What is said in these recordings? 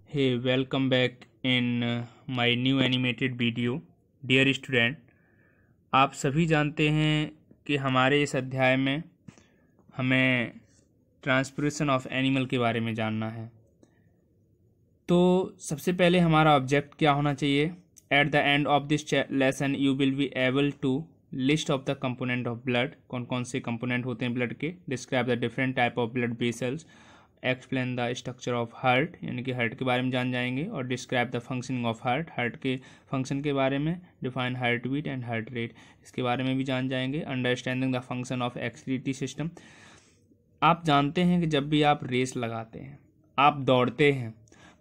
Hey, welcome back in my new animated video. Dear student, आप सभी जानते हैं कि हमारे इस अध्याय में हमें ट्रांसपोर्टेशन ऑफ एनिमल के बारे में जानना है। तो सबसे पहले हमारा ऑब्जेक्ट क्या होना चाहिए? At the end of this lesson you will be able to list of the component of blood. कौन कौन से कंपोनेंट होते हैं ब्लड के, describe the different type of blood vessels, explain the structure of heart यानी कि heart के बारे में जान जाएंगे, और describe the functioning of heart, heart के फंक्शन के बारे में, define heart beat and heart rate, इसके बारे में भी जान जाएंगे। Understanding the function of excretory system. आप जानते हैं कि जब भी आप रेस लगाते हैं, आप दौड़ते हैं,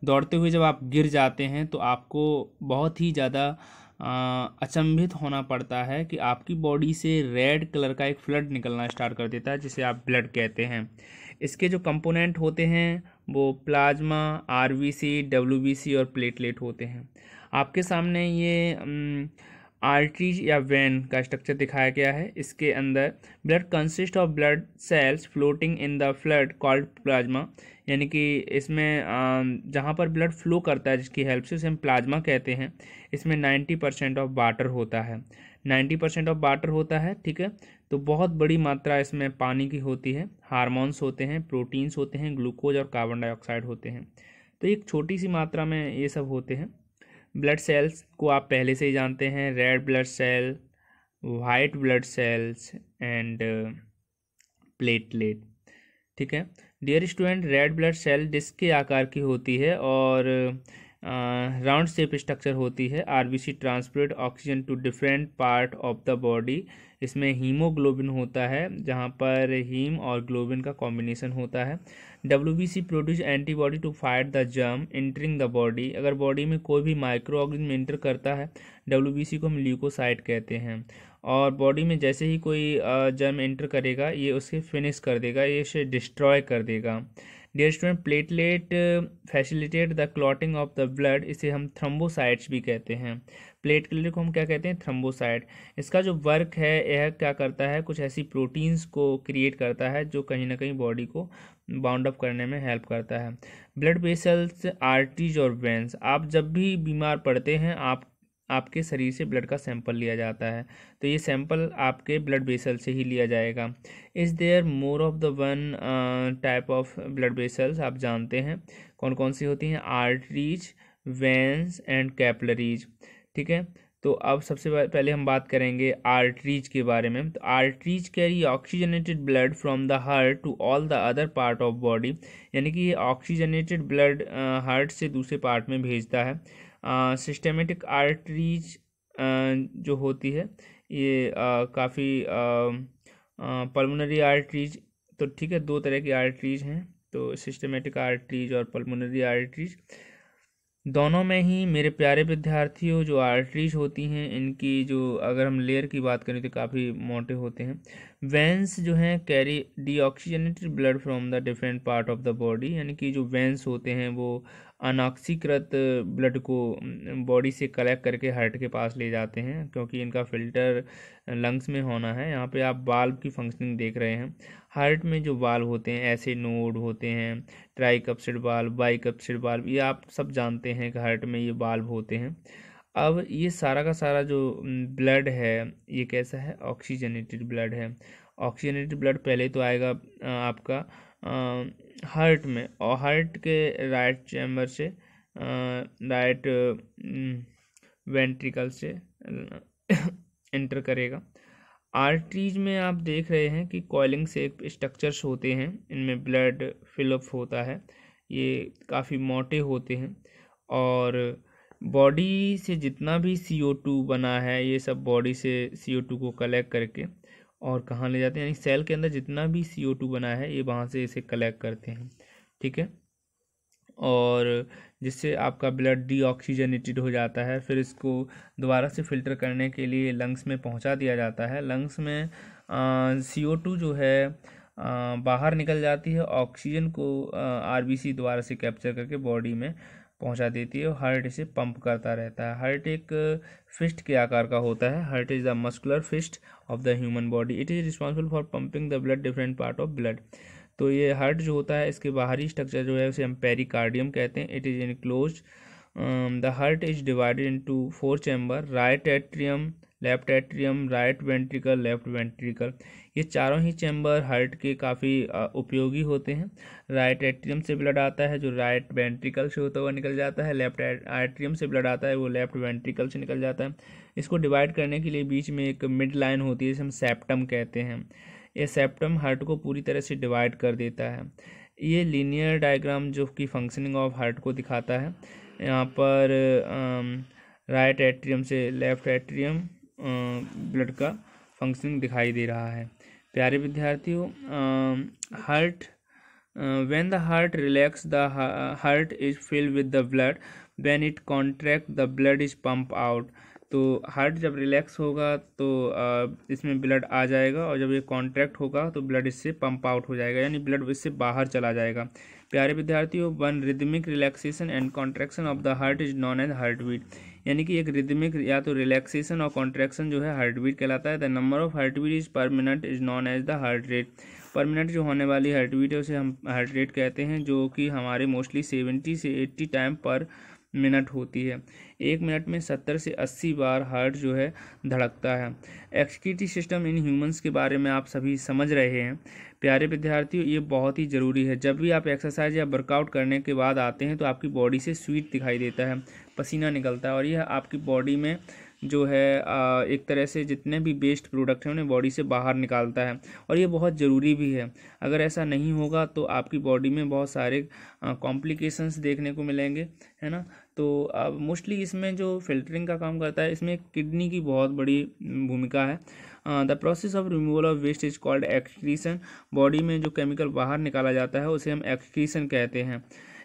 दौड़ते हुए जब आप गिर जाते हैं तो आपको बहुत ही ज़्यादा अचंभित होना पड़ता है कि आपकी बॉडी से रेड कलर का एक फ्लड निकलना स्टार्ट कर देता है, जिसे आप ब्लड कहते हैं। इसके जो कंपोनेंट होते हैं वो प्लाज्मा, आरबीसी, डब्ल्यूबीसी और प्लेटलेट होते हैं। आपके सामने ये आर्टरीज या वेन का स्ट्रक्चर दिखाया गया है। इसके अंदर blood consist of blood cells floating in the flood called plasma, यानी कि इसमें जहाँ पर ब्लड फ्लो करता है जिसकी हेल्प से उसे हम प्लाज्मा कहते हैं। इसमें 90% ऑफ वाटर होता है, 90% ऑफ वाटर होता है, ठीक है। तो बहुत बड़ी मात्रा इसमें पानी की होती है। हार्मोन्स होते हैं, प्रोटीन्स होते हैं, ग्लूकोज और कार्बन डाइऑक्साइड होते हैं। तो एक छोटी सी मात्रा में ये सब होते हैं। ब्लड सेल्स को आप पहले से ही जानते हैं, red blood cell, white blood cells and platelet, ठीक है। Dear student, red blood cell disc के आकार की होती है और राउंड शेप स्ट्रक्चर होती है। RBC transport oxygen to different part of the body. इसमें हीमोग्लोबिन होता है, जहाँ पर हीम और ग्लोबिन का कॉम्बिनेशन होता है। WBC produce antibody to fight the germ entering the body. अगर बॉडी में कोई भी माइक्रो ऑर्गेनिज्म एंटर करता है, डब्ल्यूबीसी को हम ल्यूकोसाइट कहते हैं। और बॉडी में जैसे ही कोई जर्म एंटर करेगा, ये उसे फिनिश कर देगा, ये इसे डिस्ट्रॉय कर देगा। Dear student, platelet facilitate the clotting of the blood. इसे हम थ्रोम्बोसाइट्स भी कहते हैं। प्लेटलेट को हम क्या कहते हैं? थ्रोम्बोसाइट। इसका जो वर्क है, यह क्या करता है, कुछ ऐसी प्रोटीन्स को क्रिएट करता है जो कहीं ना कहीं बॉडी को बाउंड अप करने में हेल्प करता है। ब्लड वेसल्स, आर्टरीज और वेंस। आप जब भी बीमार पड़ते हैं, आपके शरीर से ब्लड का सैंपल लिया जाता है, तो ये सैंपल आपके ब्लड वेसल से ही लिया जाएगा। Is there more of the one type of blood vessels? आप जानते हैं कौन कौन सी होती हैं? आर्टरीज, वेंस एंड कैपिलरीज, ठीक है। तो अब सबसे पहले हम बात करेंगे आर्टरीज के बारे में। तो arteries carry oxygenated blood from the heart to all the other part of body, यानी कि ये ऑक्सीजनेटेड ब्लड हार्ट से दूसरे पार्ट में भेजता है। सिस्टेमेटिक आर्टरीज जो होती है, ये काफ़ी पल्मोनरी आर्टरीज, तो ठीक है, दो तरह की आर्टरीज हैं, तो सिस्टेमेटिक आर्टरीज और पल्मोनरी आर्टरीज। दोनों में ही मेरे प्यारे विद्यार्थियों, जो आर्टरीज होती हैं, इनकी जो अगर हम लेयर की बात करें तो काफ़ी मोटे होते हैं। वेंस जो हैं carry deoxygenated blood from the different part of the body, यानी कि जो वेंस होते हैं वो अनऑक्सीकृत ब्लड को बॉडी से कलेक्ट करके हार्ट के पास ले जाते हैं, क्योंकि इनका फिल्टर लंग्स में होना है। यहाँ पे आप वाल्व की फंक्शनिंग देख रहे हैं। हार्ट में जो वाल्व होते हैं, ऐसे नोड होते हैं, ट्राइकप्सिड वाल्व, बाइकप्सिड वाल्व, ये आप सब जानते हैं कि हार्ट में ये वाल्व होते हैं। अब ये सारा का सारा जो ब्लड है, ये कैसा है? ऑक्सीजनेटेड ब्लड है। ऑक्सीजनेटेड ब्लड पहले तो आएगा आपका हार्ट में, और हार्ट के राइट चैम्बर से, राइट वेंट्रिकल से एंटर करेगा। आर्टरीज में आप देख रहे हैं कि कॉइलिंग से स्ट्रक्चर्स होते हैं, इनमें ब्लड फिलअप होता है, ये काफ़ी मोटे होते हैं। और बॉडी से जितना भी CO2 बना है, ये सब बॉडी से CO2 को कलेक्ट करके और कहाँ ले जाते हैं, यानी सेल के अंदर जितना भी CO2 बना है, ये वहाँ से इसे कलेक्ट करते हैं, ठीक है। और जिससे आपका ब्लड डीऑक्सीजनेटेड हो जाता है। फिर इसको दोबारा से फ़िल्टर करने के लिए लंग्स में पहुंचा दिया जाता है। लंग्स में CO2 जो है बाहर निकल जाती है, ऑक्सीजन को आरबीसी दोबारा से कैप्चर करके बॉडी में पहुंचा देती है, और हार्ट इसे पंप करता रहता है। हार्ट एक फिस्ट के आकार का होता है। Heart is the muscular fist of the human body. It is responsible for pumping the blood different part of blood. तो ये हार्ट जो होता है इसके बाहरी स्ट्रक्चर जो है उसे हम पेरिकार्डियम कहते हैं। It is enclosed. The heart is divided into 4 chamber, right atrium, left atrium, right ventricle, left ventricle. ये चारों ही चैम्बर हार्ट के काफ़ी उपयोगी होते हैं। राइट एट्रियम से ब्लड आता है जो राइट वेंट्रिकल से होता हुआ निकल जाता है, लेफ्ट एट्रियम से ब्लड आता है वो लेफ्ट वेंट्रिकल से निकल जाता है। इसको डिवाइड करने के लिए बीच में एक मिड लाइन होती है जिसे हम सेप्टम कहते हैं। ये सेप्टम हार्ट को पूरी तरह से डिवाइड कर देता है। ये लीनियर डायग्राम जो कि फंक्शनिंग ऑफ हार्ट को दिखाता है। यहाँ पर राइट एट्रियम से लेफ्ट एट्रियम ब्लड का फंक्शनिंग दिखाई दे रहा है। प्यारे विद्यार्थियों, heart when the heart relax, the heart is filled with the blood. When it contract, the blood is pump out. तो हार्ट जब रिलैक्स होगा तो इसमें ब्लड आ जाएगा, और जब ये कॉन्ट्रैक्ट होगा तो ब्लड इससे पंप आउट हो जाएगा, यानी ब्लड इससे बाहर चला जाएगा। प्यारे विद्यार्थियों, one rhythmic relaxation and contraction of the heart is known as heart beat. यानी कि एक रिदमिक या तो रिलैक्सेशन और कॉन्ट्रैक्शन जो है हार्ट बीट कहलाता है। The number of heart beat is per minute is known as the heart rate. Per minute जो होने वाली हार्ट बीट है उसे हम हार्ट रेट कहते हैं, जो कि हमारे मोस्टली 70 से 80 टाइम पर मिनट होती है। एक मिनट में 70 से 80 बार हार्ट जो है धड़कता है। एक्सक्रीटरी सिस्टम इन ह्यूमंस के बारे में आप सभी समझ रहे हैं। प्यारे विद्यार्थियों, ये बहुत ही ज़रूरी है। जब भी आप एक्सरसाइज या वर्कआउट करने के बाद आते हैं तो आपकी बॉडी से स्वेट दिखाई देता है, पसीना निकलता है, और यह आपकी बॉडी में जो है एक तरह से जितने भी वेस्ट प्रोडक्ट हैं उन्हें बॉडी से बाहर निकालता है, और ये बहुत ज़रूरी भी है। अगर ऐसा नहीं होगा तो आपकी बॉडी में बहुत सारे कॉम्प्लिकेशंस देखने को मिलेंगे, है ना। तो अब मोस्टली इसमें जो फिल्टरिंग का काम करता है इसमें किडनी की बहुत बड़ी भूमिका है। The process of removal of waste is called excretion. Body में जो केमिकल बाहर निकाला जाता है उसे हम एक्सक्रीशन कहते हैं।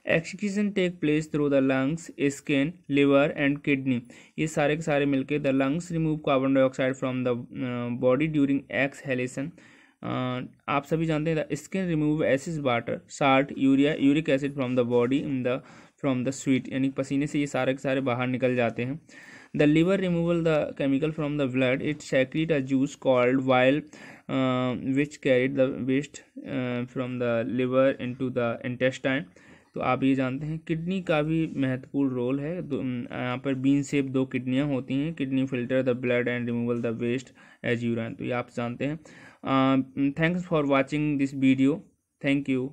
Excretion take place through the lungs, skin, liver and kidney. ये सारे के सारे मिलके the lungs remove carbon dioxide from the body during exhalation. आप सभी जानते हैं the skin remove acid, water, salt, urea, uric acid from the body in the from the sweat, यानी पसीने से ये सारे के सारे बाहर निकल जाते हैं। The liver removal the chemical from the blood, it secrete a juice called bile which carried the waste from the liver into the intestine. तो आप ये जानते हैं किडनी का भी महत्वपूर्ण रोल है। यहाँ पर बीन शेप 2 किडनियाँ होती हैं। Kidney filter the blood and removal the waste as urine. तो ये आप जानते हैं। Thanks for watching this video. Thank you.